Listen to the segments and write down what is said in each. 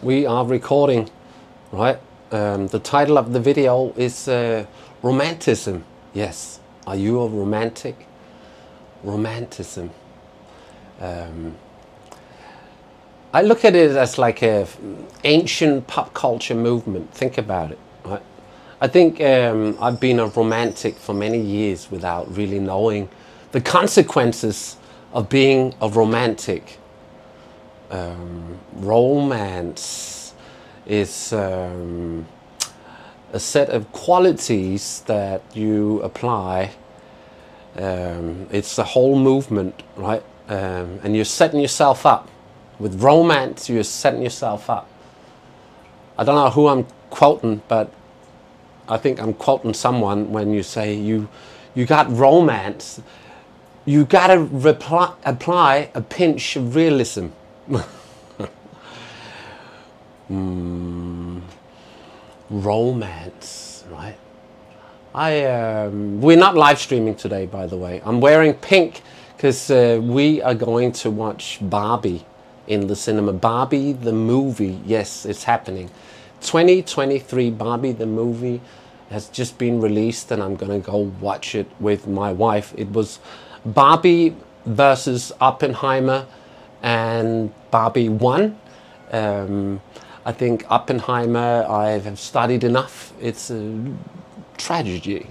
We are recording, right? The title of the video is Romanticism. Yes. Are you a romantic? Romanticism. I look at it as like a ancient pop culture movement. Think about it, right? I think I've been a romantic for many years without really knowing the consequences of being a romantic. Romance is a set of qualities that you apply. It's a whole movement, right? And you're setting yourself up. With romance, you're setting yourself up. I don't know who I'm quoting, but I think I'm quoting someone when you say you got romance. You got to apply a pinch of realism. Romance, right? We're not live streaming today, by the way. I'm wearing pink because we are going to watch Barbie in the cinema. Barbie the movie, yes, it's happening. 2023 Barbie the movie has just been released, and I'm gonna go watch it with my wife. It was Barbie versus Oppenheimer, and Barbie won. I think Oppenheimer, I have studied enough. It's a tragedy.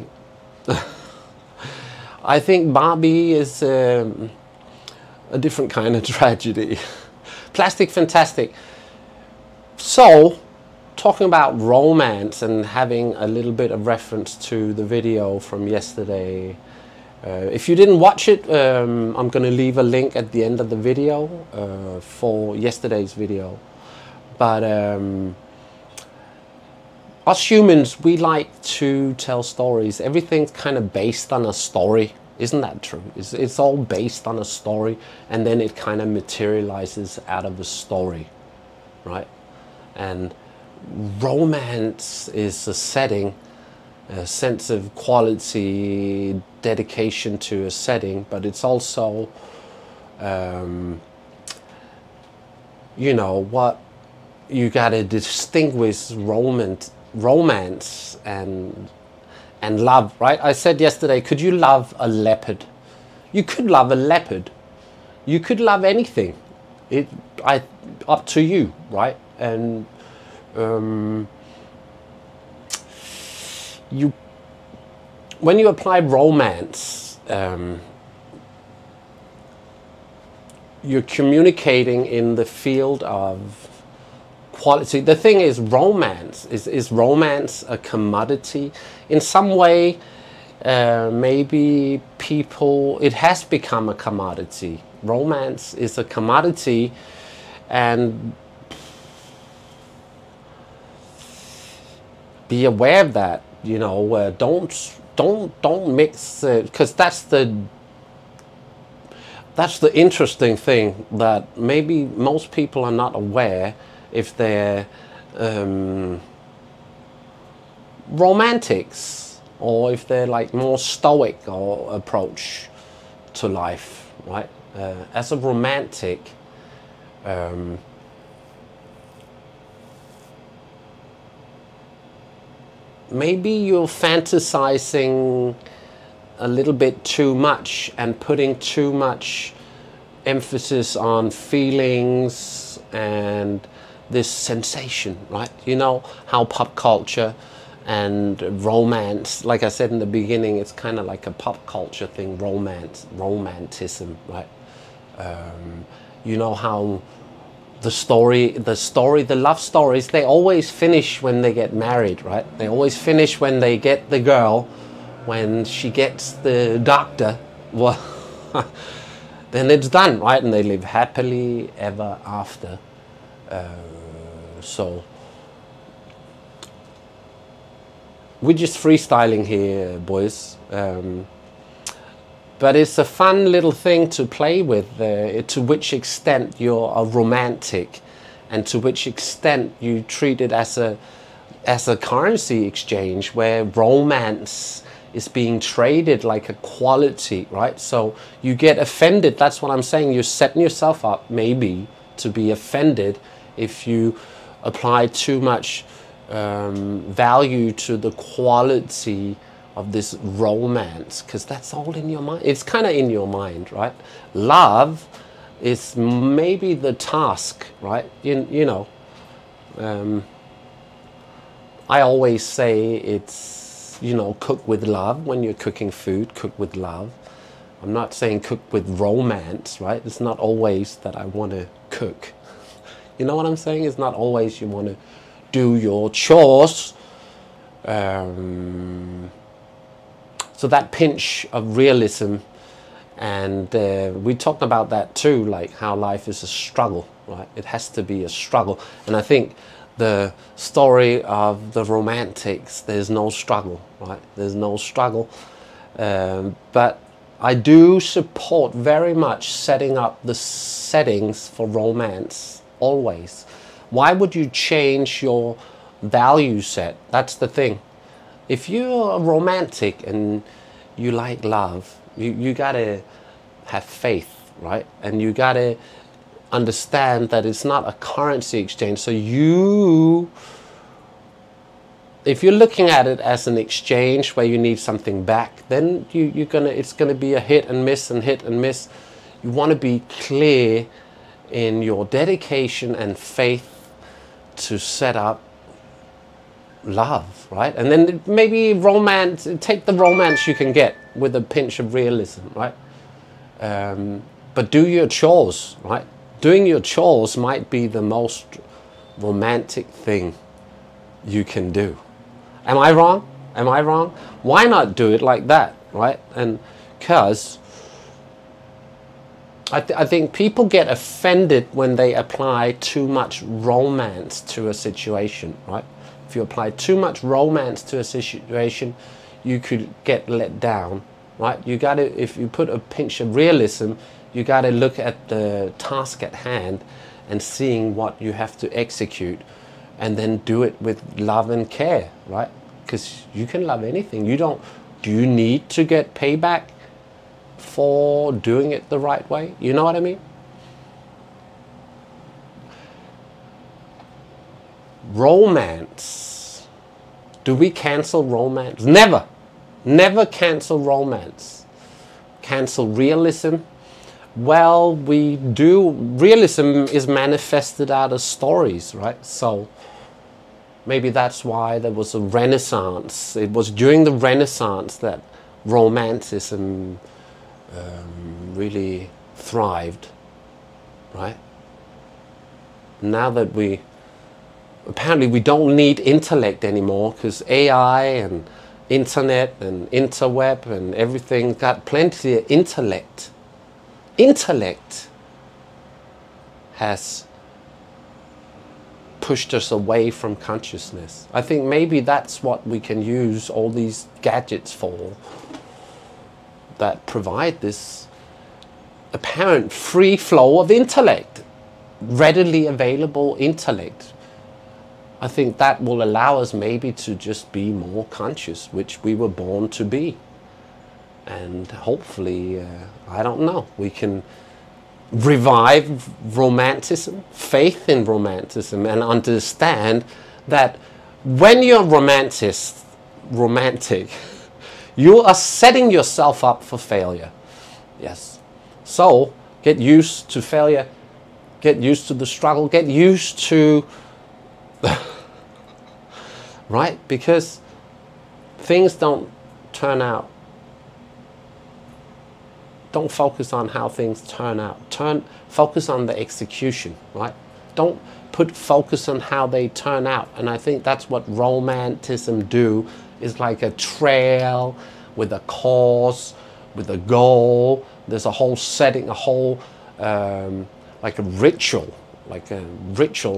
I think Barbie is a different kind of tragedy. Plastic Fantastic. So, talking about romance and having a little bit of reference to the video from yesterday. If you didn't watch it, I'm going to leave a link at the end of the video for yesterday's video. But us humans, we like to tell stories. Everything's kind of based on a story. Isn't that true? It's all based on a story, and then it kind of materializes out of a story, right? And romance is a setting, a sense of quality, dedication to a setting, but it's also, you know, what you got to distinguish romance and love, right? I said yesterday, could you love a leopard? You could love a leopard. You could love anything. Up to you, right? And when you apply romance, you're communicating in the field of quality. The thing is, romance is romance a commodity in some way? Maybe it has become a commodity. Romance is a commodity, and be aware of that. You know, don't mix, because that's the interesting thing, that maybe most people are not aware if they're romantics, or if they're like more stoic or approach to life, right? As a romantic, maybe you're fantasizing a little bit too much and putting too much emphasis on feelings and this sensation, right? You know how pop culture and romance, like I said in the beginning, it's kind of like a pop culture thing, romanticism, right? You know how the love stories, they always finish when they get married, right? They always finish when they get the girl, when she gets the doctor, well, then it's done, right? And they live happily ever after. So we're just freestyling here, boys. But it's a fun little thing to play with, to which extent you're a romantic, and to which extent you treat it as a currency exchange, where romance is being traded like a quality, right? So you get offended. That's what I'm saying. You're setting yourself up maybe to be offended if you apply too much value to the quality of this romance, because that's all in your mind. It's kind of in your mind, right? Love is maybe the task, right? You know, I always say it's, you know, cook with love. When you're cooking food, cook with love. I'm not saying cook with romance, right? It's not always that I want to cook. You know what I'm saying? It's not always you want to do your chores. So that pinch of realism, and we talked about that too, like how life is a struggle, right? It has to be a struggle. And I think the story of the romantics, there's no struggle, right? There's no struggle. But I do support very much setting up the settings for romance, always. Why would you change your value set? That's the thing. If you're a romantic and you like love, you gotta have faith, right? And you gotta understand that it's not a currency exchange. So if you're looking at it as an exchange where you need something back, then it's gonna be a hit and miss and hit and miss. You want to be clear in your dedication and faith to set up love, right? And then maybe romance, take the romance you can get with a pinch of realism, right? But do your chores, right? Doing your chores might be the most romantic thing you can do. Am I wrong? Am I wrong? Why not do it like that, right? And because I think people get offended when they apply too much romance to a situation, right? If you apply too much romance to a situation, you could get let down, right? You got to, if you put a pinch of realism, you got to look at the task at hand and seeing what you have to execute, and then do it with love and care, right? Because you can love anything. Do you need to get payback for doing it the right way? You know what I mean? Romance. Do we cancel romance? Never. Never cancel romance. Cancel realism. Well, we do. Realism is manifested out of stories, right? So maybe that's why there was a renaissance. It was during the Renaissance that romanticism really thrived, right? Now that apparently we don't need intellect anymore, because AI and internet and interweb and everything got plenty of intellect. Intellect has pushed us away from consciousness. I think maybe that's what we can use all these gadgets for, that provide this apparent free flow of intellect, readily available intellect. I think that will allow us maybe to just be more conscious, which we were born to be. And hopefully, I don't know, we can revive romanticism, faith in romanticism, and understand that when you're romantic, you are setting yourself up for failure. Yes. So get used to failure, get used to the struggle, get used to right? Because things don't turn out. Don't focus on how things turn out. Focus on the execution, right? Don't put focus on how they turn out. And I think that's what romanticism do, is like a trail with a cause, with a goal. There's a whole setting, a whole, like a ritual,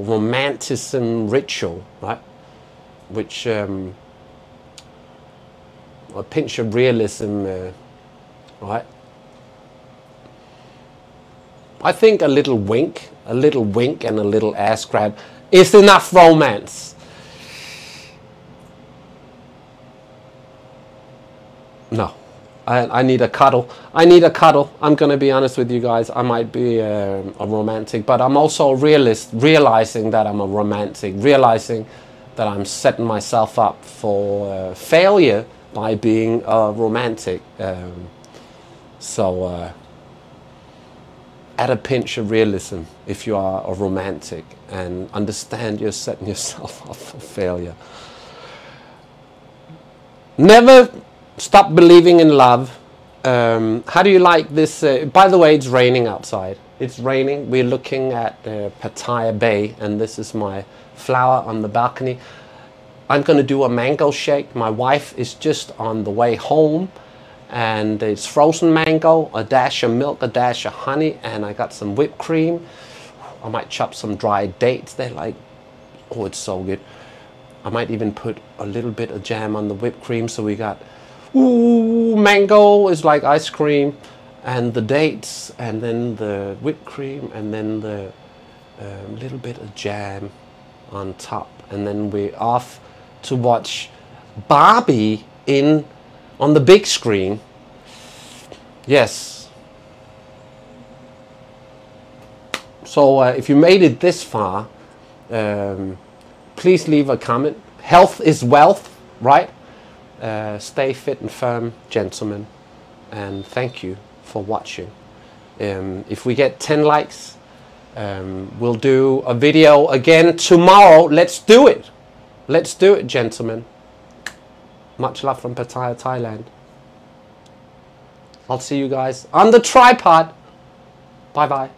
romanticism ritual, right? Which a pinch of realism, right? I think a little wink and a little ass grab is enough romance. No, I need a cuddle. I need a cuddle. I'm going to be honest with you guys. I might be a romantic, but I'm also a realist, realizing that I'm a romantic, realizing that I'm setting myself up for failure by being a romantic. So add a pinch of realism if you are a romantic, and understand you're setting yourself up for failure. Never stop believing in love. How do you like this? By the way, it's raining outside. It's raining. We're looking at Pattaya Bay, and this is my flower on the balcony. I'm going to do a mango shake. My wife is just on the way home, and it's frozen mango, a dash of milk, a dash of honey, and I got some whipped cream. I might chop some dried dates. They're like, oh, it's so good. I might even put a little bit of jam on the whipped cream. So we got, ooh, mango is like ice cream, and the dates, and then the whipped cream, and then the little bit of jam on top. And then we're off to watch Barbie on the big screen. Yes. So if you made it this far, please leave a comment. Health is wealth, right? Stay fit and firm, gentlemen. And thank you for watching. If we get 10 likes, we'll do a video again tomorrow. Let's do it. Let's do it, gentlemen. Much love from Pattaya, Thailand. I'll see you guys on the tripod. Bye-bye.